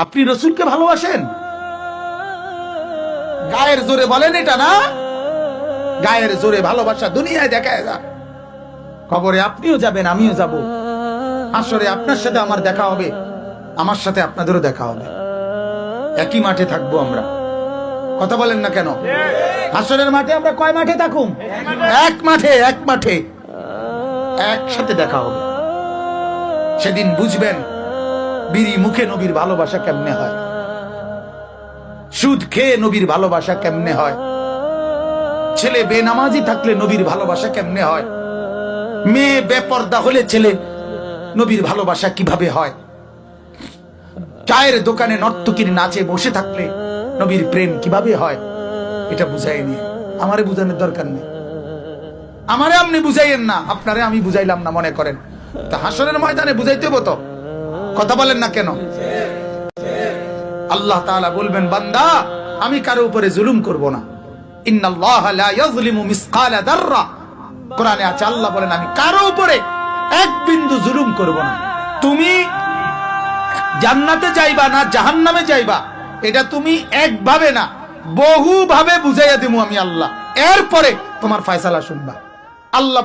আপনি রসুলকে ভালোবাসেন? গায়ের জোরে বলেন এটা না, গায়ের জোরে ভালোবাসা দুনিয়ায় দেখায় যা। কবরে আপনিও যাবেন, আমিও যাব, হাসরে আপনার সাথে আমার দেখা হবে, আমার সাথে আপনাদেরও দেখা হবে, একই মাঠে থাকবো আমরা। কথা বলেন না কেন? হাসরের মাঠে আমরা কয় মাঠে থাকুম? এক মাঠে, এক মাঠে একসাথে দেখা হবে। সেদিন বুঝবেন বিড়ি মুখে নবীর ভালোবাসা কেমনে হয়, সুদ খেয়ে নবীর ভালোবাসা কেমনে হয়, ছেলে বেনামাজি থাকলে নবীর ভালোবাসা কেমনে হয়, মেয়ে বেপর্দা হলে ছেলে নবীর ভালোবাসা কিভাবে হয়, চায়ের দোকানে নর্তকীর নাচে বসে থাকলে নবীর প্রেম কিভাবে হয়, এটা বুঝাইনি। আমারে বুঝানোর দরকার নেই, আমারে আপনি বুঝাইয়েন না, আপনারে আমি বুঝাইলাম না মনে করেন, তা হাসরের ময়দানে বুঝাইতে হবো তো। কথা বলেন না কেন? আল্লাহ তাআলা বলবেন, বান্দা আমি কারো উপরে জুলুম করব না। ইন্নাল্লাহা লা ইয়াযলিমু মিসকালা যাররা, কোরআনে আছে আল্লাহ বলেন আমি কারো উপরে এক বিন্দু জুলুম করব না। তুমি জান্নাতে যাইবা না জাহান্নামে যাইবা, এটা তুমি একভাবে না বহুভাবে বুঝাইয়া দিমু আমি আল্লাহ, এরপরে তোমার ফয়সালা শুনবা। আল্লাহ